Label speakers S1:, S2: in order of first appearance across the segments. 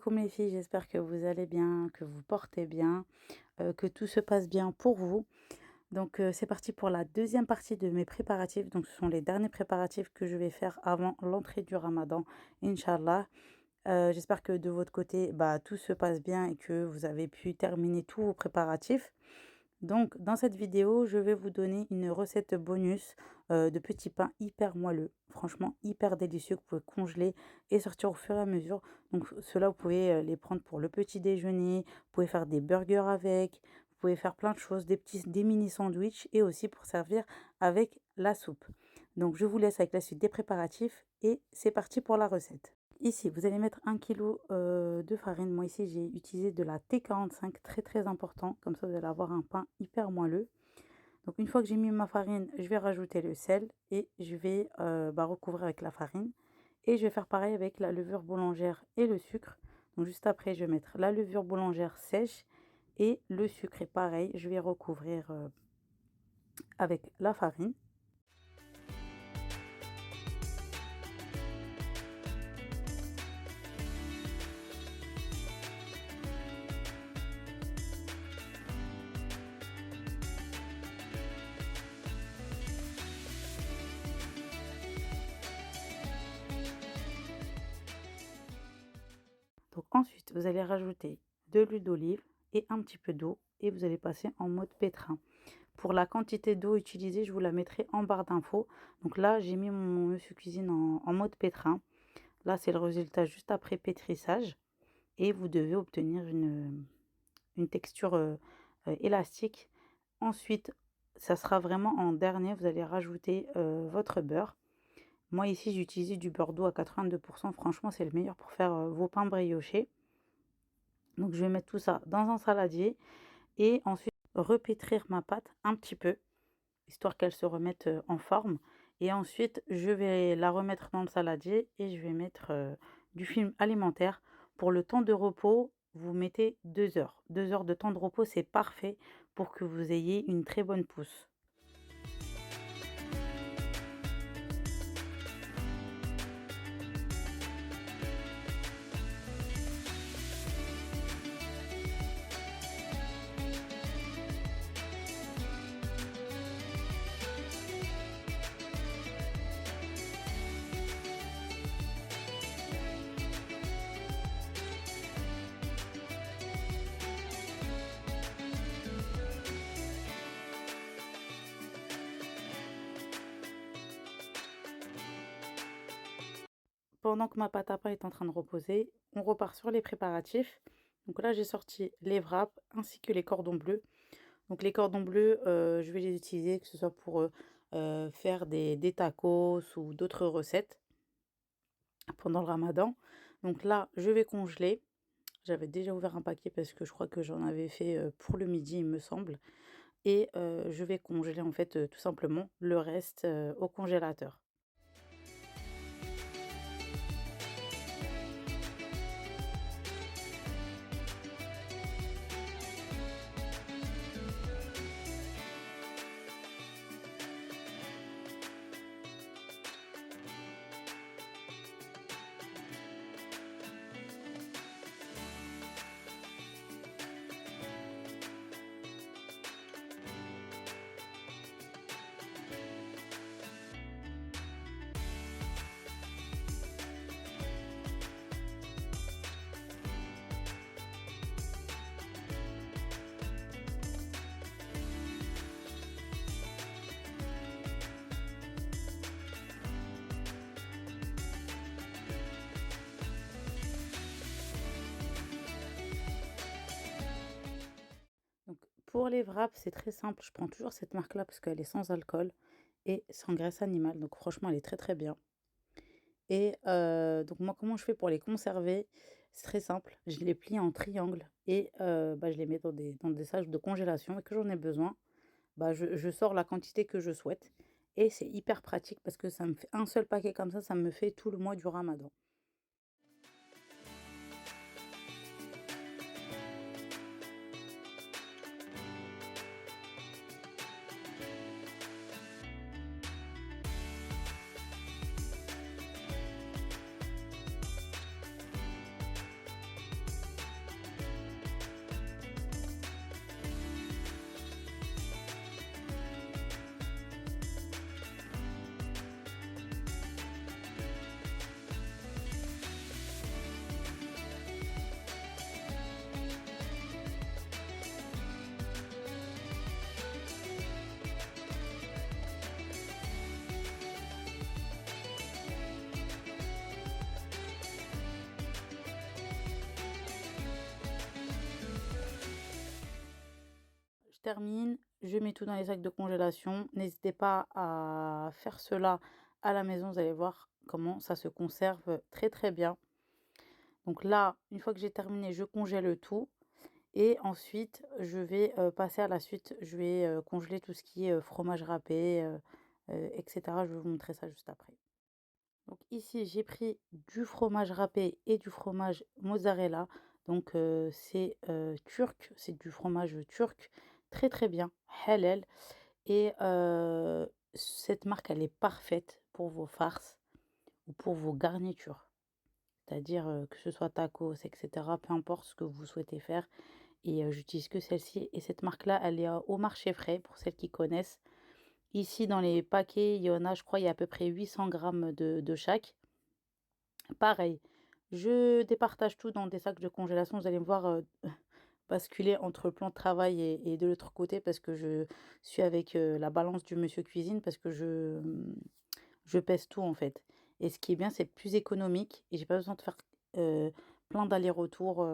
S1: alaikum les filles, j'espère que vous allez bien, que vous portez bien, que tout se passe bien pour vous. Donc c'est parti pour la deuxième partie de mes préparatifs. Donc ce sont les derniers préparatifs que je vais faire avant l'entrée du Ramadan, Inch'Allah. J'espère que de votre côté, bah, tout se passe bien et que vous avez pu terminer tous vos préparatifs. Donc, dans cette vidéo, je vais vous donner une recette bonus de petits pains hyper moelleux, franchement hyper délicieux, que vous pouvez congeler et sortir au fur et à mesure. Donc, ceux-là, vous pouvez les prendre pour le petit déjeuner, vous pouvez faire des burgers avec, vous pouvez faire plein de choses, des mini sandwichs et aussi pour servir avec la soupe. Donc, je vous laisse avec la suite des préparatifs et c'est parti pour la recette. Ici, vous allez mettre 1 kg de farine. Moi, ici, j'ai utilisé de la T45, très très important. Comme ça, vous allez avoir un pain hyper moelleux. Donc, une fois que j'ai mis ma farine, je vais rajouter le sel et je vais recouvrir avec la farine. Et je vais faire pareil avec la levure boulangère et le sucre. Donc, juste après, je vais mettre la levure boulangère sèche et le sucre. Et pareil, je vais recouvrir avec la farine. Donc ensuite, vous allez rajouter de l'huile d'olive et un petit peu d'eau et vous allez passer en mode pétrin. Pour la quantité d'eau utilisée, je vous la mettrai en barre d'infos. Donc là, j'ai mis mon monsieur cuisine en mode pétrin. Là, c'est le résultat juste après pétrissage. Et vous devez obtenir une texture élastique. Ensuite, ça sera vraiment en dernier, vous allez rajouter votre beurre. Moi, ici, j'ai utilisé du beurre doux à 82%. Franchement, c'est le meilleur pour faire vos pains briochés. Donc, je vais mettre tout ça dans un saladier et ensuite repétrir ma pâte un petit peu, histoire qu'elle se remette en forme. Et ensuite, je vais la remettre dans le saladier et je vais mettre du film alimentaire. Pour le temps de repos, vous mettez 2 heures. 2 heures de temps de repos, c'est parfait pour que vous ayez une très bonne pousse. Pendant que ma pâte à pain est en train de reposer, on repart sur les préparatifs. Donc là, j'ai sorti les wraps ainsi que les cordons bleus. Donc les cordons bleus, je vais les utiliser, que ce soit pour faire des tacos ou d'autres recettes pendant le ramadan. Donc là, je vais congeler. J'avais déjà ouvert un paquet parce que je crois que j'en avais fait pour le midi, il me semble. Et je vais congeler en fait tout simplement le reste au congélateur. Donc pour les wraps, c'est très simple. Je prends toujours cette marque-là parce qu'elle est sans alcool et sans graisse animale. Donc franchement, elle est très très bien. Et donc moi, comment je fais pour les conserver? C'est très simple. Je les plie en triangle et je les mets dans des sacs de congélation et que j'en ai besoin, je sors la quantité que je souhaite. Et c'est hyper pratique parce que ça me fait un seul paquet comme ça me fait tout le mois du ramadan. termine, je mets tout dans les sacs de congélation. N'hésitez pas à faire cela à la maison, vous allez voir comment ça se conserve très, très bien. Donc là, une fois que j'ai terminé, je congèle tout et ensuite je vais, passer à la suite. Je vais, congeler tout ce qui est, fromage râpé, et cetera. Je vais vous montrer ça juste après. Donc ici, j'ai pris du fromage râpé et du fromage mozzarella. Donc, c'est, turc, c'est du fromage turc, très, très bien, halal et cette marque, elle est parfaite pour vos farces ou pour vos garnitures. C'est-à-dire, que ce soit tacos et cetera, peu importe ce que vous souhaitez faire et j'utilise que celle-ci et cette marque-là, elle est, au marché frais pour celles qui connaissent. Ici, dans les paquets, il y en a, je crois, il y a à peu près 800 grammes de chaque. Pareil, je départage tout dans des sacs de congélation. Vous allez me voir, basculer entre le plan de travail et de l'autre côté parce que je suis avec, la balance du monsieur cuisine parce que je pèse tout, en fait et ce qui est bien, c'est plus économique et j'ai pas besoin de faire, heu, plein d'allers-retours,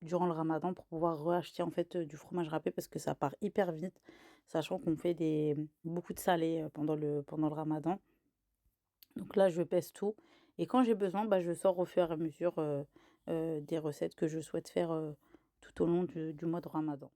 S1: durant le ramadan pour pouvoir reacheter, en fait, du fromage râpé parce que ça part hyper vite, sachant qu'on fait beaucoup de salé, pendant le ramadan. Donc là, je pèse tout et quand j'ai besoin, bah, je sors au fur et à mesure, des recettes que je souhaite faire, tout au long du mois de ramadan.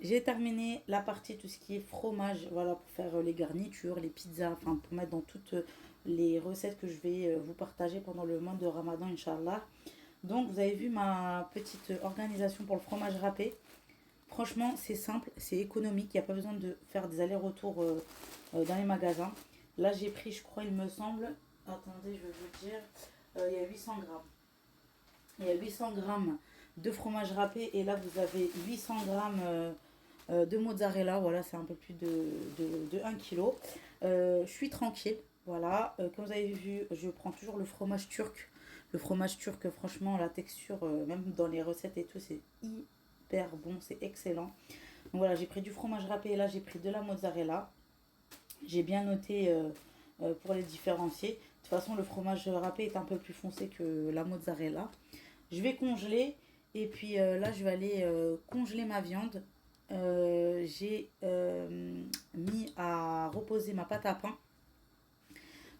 S1: J'ai terminé la partie, tout ce qui est fromage, voilà, pour faire les garnitures, les pizzas, enfin pour mettre dans toutes les recettes que je vais vous partager pendant le mois de Ramadan, Inch'Allah. Donc vous avez vu ma petite organisation pour le fromage râpé. Franchement, c'est simple, c'est économique, il n'y a pas besoin de faire des allers-retours dans les magasins. Là, j'ai pris, je crois, il me semble, attendez, je vais vous dire, il y a 800 grammes. Il y a 800 grammes de fromage râpé et là, vous avez 800 grammes de mozzarella. Voilà, c'est un peu plus de 1 kg. Je suis tranquille. Voilà, comme vous avez vu, je prends toujours le fromage turc. Le fromage turc, franchement, la texture, même dans les recettes et tout, c'est hyper bon, c'est excellent. Donc voilà, j'ai pris du fromage râpé et là, j'ai pris de la mozzarella. J'ai bien noté pour les différencier. De toute façon, le fromage râpé est un peu plus foncé que la mozzarella. Je vais congeler et puis là, je vais aller congeler ma viande. J'ai mis à reposer ma pâte à pain.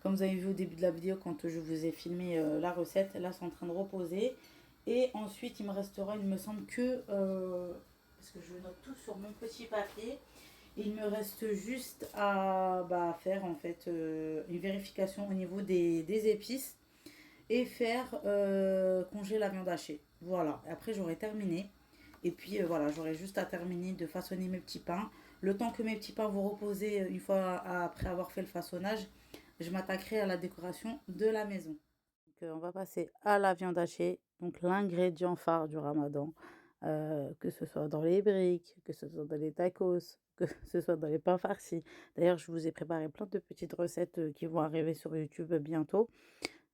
S1: Comme vous avez vu au début de la vidéo, quand je vous ai filmé la recette, là, c'est en train de reposer. Et ensuite, il me restera, il me semble que, parce que je note tout sur mon petit papier, il me reste juste à faire en fait une vérification au niveau des épices et faire congeler la viande hachée. Voilà, après j'aurai terminé. Et puis voilà, j'aurai juste à terminer de façonner mes petits pains. Le temps que mes petits pains vont reposer, une fois après avoir fait le façonnage, je m'attaquerai à la décoration de la maison. Donc, on va passer à la viande hachée, donc l'ingrédient phare du ramadan. Que ce soit dans les briques, que ce soit dans les tacos, que ce soit dans les pains farcis. D'ailleurs, je vous ai préparé plein de petites recettes qui vont arriver sur YouTube bientôt.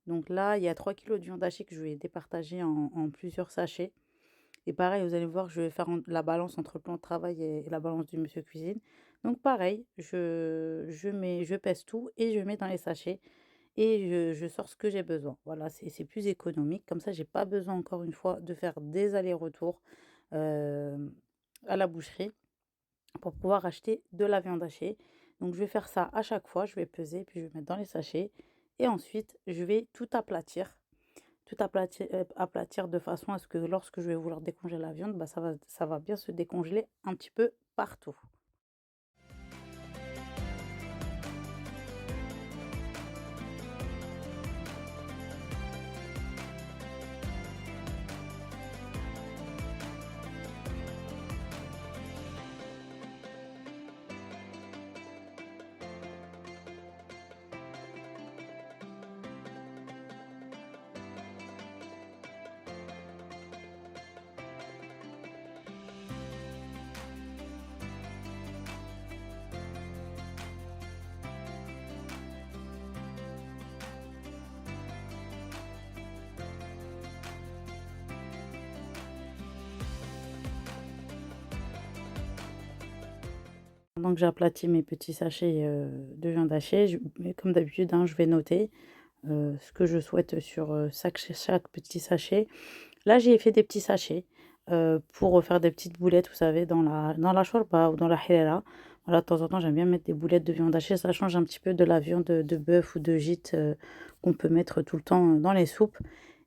S1: Donc là, il y a 3 kilos de viande hachée que je vais départager en plusieurs sachets. Et pareil, vous allez voir, je vais faire la balance entre le plan de travail et la balance du monsieur cuisine. Donc pareil, je pèse tout et je mets dans les sachets et je sors ce que j'ai besoin. Voilà, c'est plus économique. Comme ça, j'ai pas besoin encore une fois de faire des allers-retours euh, à la boucherie. pour pouvoir acheter de la viande hachée. Donc je vais faire ça à chaque fois, je vais peser, puis je vais mettre dans les sachets et ensuite je vais tout aplatir de façon à ce que lorsque je vais vouloir décongeler la viande, bah, ça va bien se décongeler un petit peu partout. Pendant que j'aplatis mes petits sachets, de viande hachée, mais comme d'habitude, hein, je vais noter, ce que je souhaite sur, chaque petit sachet. Là, j'ai fait des petits sachets, pour faire des petites boulettes, vous savez, dans la shorba ou dans la halala. Voilà, de temps en temps, j'aime bien mettre des boulettes de viande hachée, ça change un petit peu de la viande de bœuf ou de gîte, qu'on peut mettre tout le temps, dans les soupes.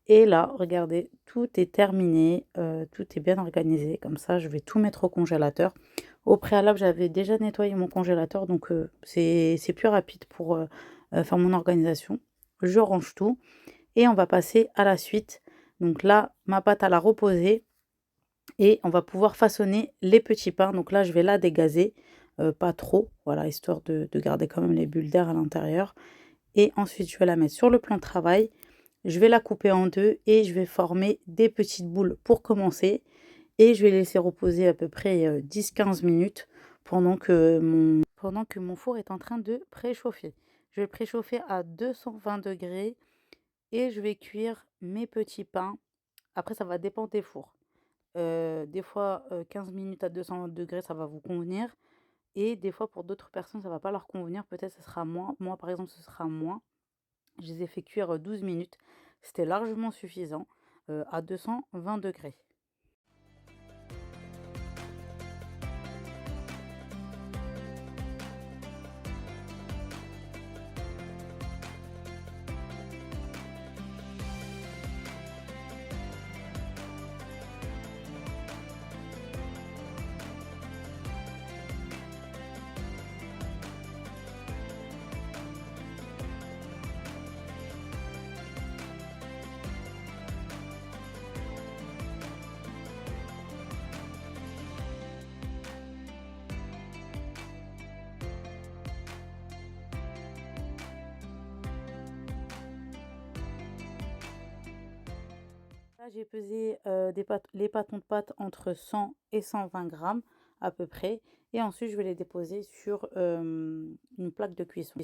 S1: Et là, regardez, tout est terminé, tout est bien organisé. Comme ça, je vais tout mettre au congélateur. Au préalable, j'avais déjà nettoyé mon congélateur, donc c'est plus rapide pour, faire mon organisation. Je range tout et on va passer à la suite. Donc là, ma pâte, à la reposer et on va pouvoir façonner les petits pains. Donc là, je vais la dégazer, pas trop, voilà, histoire de garder quand même les bulles d'air à l'intérieur. Et ensuite, je vais la mettre sur le plan de travail. Je vais la couper en deux et je vais former des petites boules pour commencer. Et je vais laisser reposer à peu près 10-15 minutes pendant que mon four est en train de préchauffer. Je vais préchauffer à 220 degrés et je vais cuire mes petits pains. Après, ça va dépendre des fours. Des fois, 15 minutes à 200 degrés, ça va vous convenir. Et des fois, pour d'autres personnes, ça va pas leur convenir. Peut-être ce sera moins. Moi, par exemple, ce sera moins. Je les ai fait cuire 12 minutes. C'était largement suffisant à 220 degrés. Là, j'ai pesé les pâtons de pâte entre 100 et 120 grammes à peu près. Et ensuite, je vais les déposer sur une plaque de cuisson.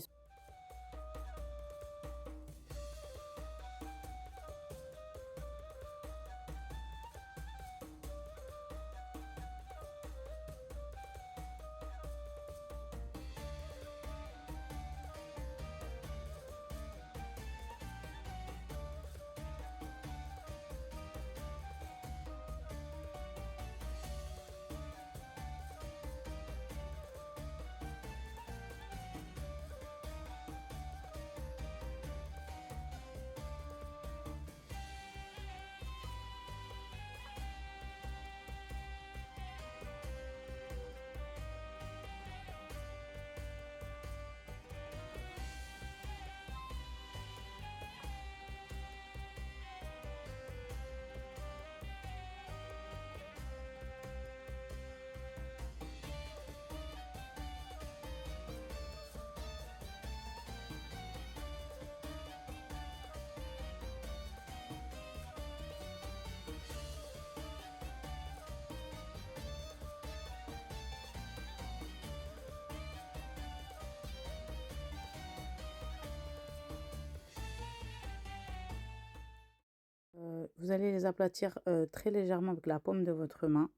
S1: Vous allez les aplatir très légèrement avec la paume de votre main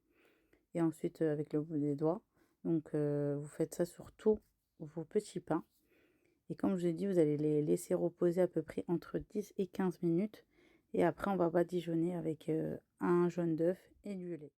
S1: et ensuite avec le bout des doigts. Donc vous faites ça sur tous vos petits pains. Et comme je vous ai dit, vous allez les laisser reposer à peu près entre 10 et 15 minutes. Et après, on va badigeonner avec un jaune d'œuf et du lait.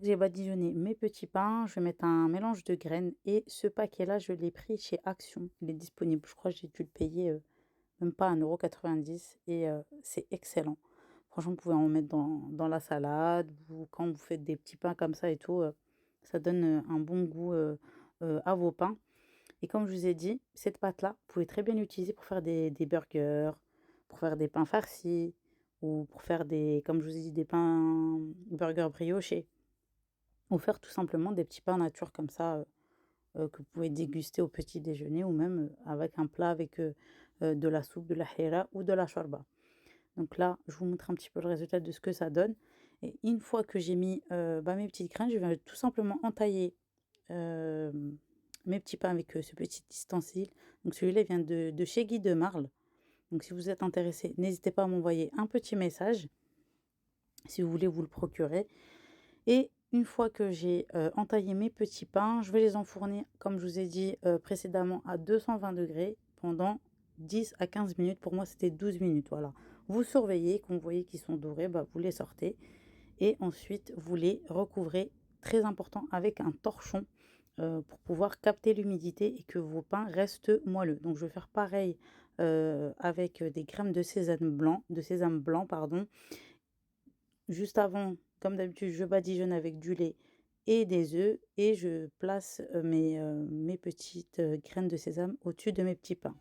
S1: J'ai badigeonné mes petits pains, je vais mettre un mélange de graines et ce paquet-là, je l'ai pris chez Action. Il est disponible, je crois que j'ai dû le payer, même pas 1,90 € et c'est excellent. Franchement, vous pouvez en mettre dans la salade ou quand vous faites des petits pains comme ça et tout, ça donne, un bon goût, à vos pains et comme je vous ai dit, cette pâte-là, vous pouvez très bien l'utiliser pour faire des burgers, pour faire des pains farcis ou pour faire des comme je vous ai dit, des pains burgers briochés ou faire tout simplement des petits pains nature comme ça, que vous pouvez déguster au petit déjeuner ou même, avec un plat avec, de la soupe, de la hira ou de la chorba. Donc là, je vous montre un petit peu le résultat de ce que ça donne et une fois que j'ai mis, mes petites graines, je vais tout simplement entailler, hem, mes petits pains avec, ce petit ustensile. Donc celui-là vient de chez Guy de Marle. Donc si vous êtes intéressé, n'hésitez pas à m'envoyer un petit message si vous voulez vous le procurer et une fois que j'ai, entaillé mes petits pains, je vais les enfourner, comme je vous ai dit, précédemment, à 220 degrés pendant 10 à 15 minutes. Pour moi, c'était 12 minutes, voilà. Vous surveillez, quand vous voyez qu'ils sont dorés, bah, vous les sortez et ensuite vous les recouvrez, très important, avec un torchon, pour pouvoir capter l'humidité et que vos pains restent moelleux. Donc je vais faire pareil, avec, des graines de sésame blanc, pardon. Juste avant, comme d'habitude, je badigeonne avec du lait et des œufs et je place, mes petites, graines de sésame au-dessus de mes petits pains.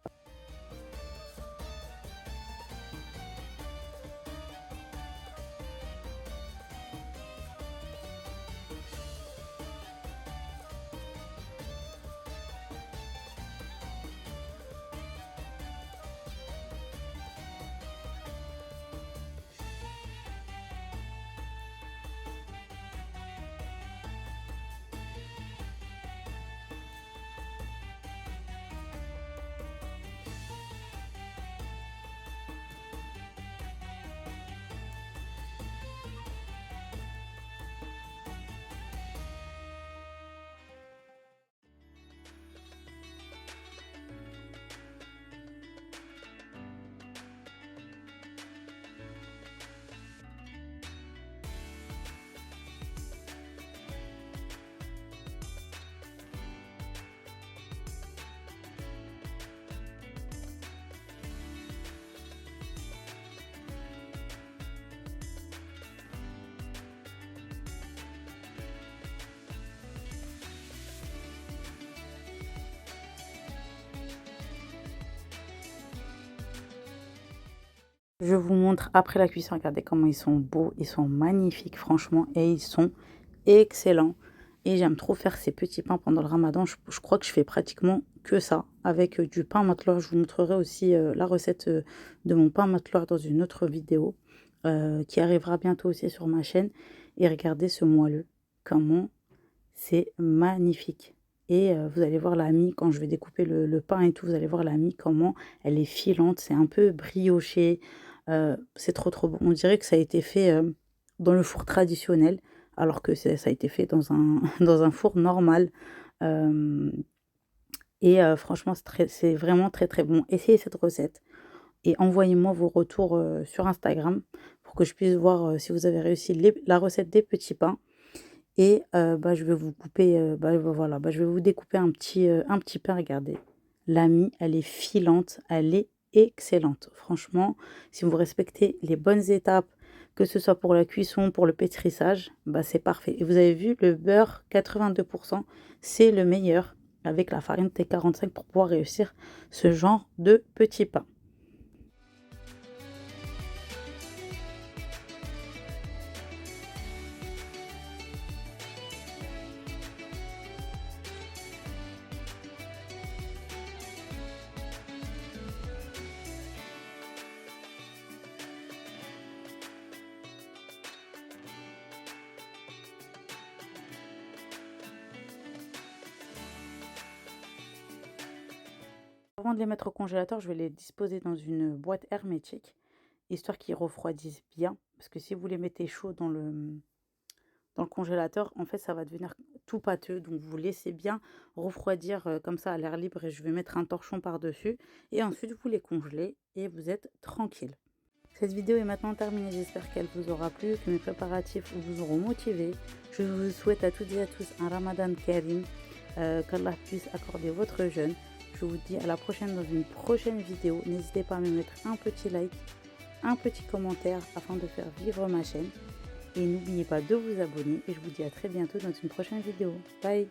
S1: Je vous montre après la cuisson, regardez comment ils sont beaux, ils sont magnifiques franchement et ils sont excellent et j'aime trop faire ces petits pains pendant le ramadan. Je crois que je fais pratiquement que ça avec, du pain mateleur. Je vous montrerai aussi, la recette, de mon pain mateleur dans une autre vidéo, qui arrivera bientôt aussi sur ma chaîne et regardez ce moelleux, comment c'est magnifique et vous allez voir la mie quand je vais découper le pain et tout, vous allez voir la mie comment elle est filante, c'est un peu brioché, c'est trop, trop bon. On dirait que ça a été fait, dans le four traditionnel alors que ça a été fait dans un dans un four normal, hem et franchement c'est vraiment très, très bon. Essayez cette recette et envoyez-moi vos retours, sur Instagram pour que je puisse voir, si vous avez réussi la recette des petits pains et je vais vous couper, voilà, je vais vous découper un petit pain, regardez. La mie, elle est filante, elle est excellente. Franchement, si vous respectez les bonnes étapes, que ce soit pour la cuisson, pour le pétrissage, c'est parfait. Et vous avez vu, le beurre, 82 c'est le meilleur avec la farine T45 pour pouvoir réussir ce genre de petits pains. Avant de les mettre au congélateur, je vais les disposer dans une boîte hermétique, histoire qu'ils refroidissent bien. Parce que si vous les mettez chauds dans le congélateur, en fait, ça va devenir tout pâteux. Donc, vous laissez bien refroidir comme ça à l'air libre et je vais mettre un torchon par-dessus. Et ensuite, vous les congelez et vous êtes tranquille. Cette vidéo est maintenant terminée, j'espère qu'elle vous aura plu, que mes préparatifs vous auront motivé. Je vous souhaite à toutes et à tous un Ramadan Karim, qu'Allah puisse accorder votre jeûne. Je vous dis à la prochaine dans une prochaine vidéo. N'hésitez pas à me mettre un petit like, un petit commentaire afin de faire vivre ma chaîne. Et n'oubliez pas de vous abonner et je vous dis à très bientôt dans une prochaine vidéo. Bye!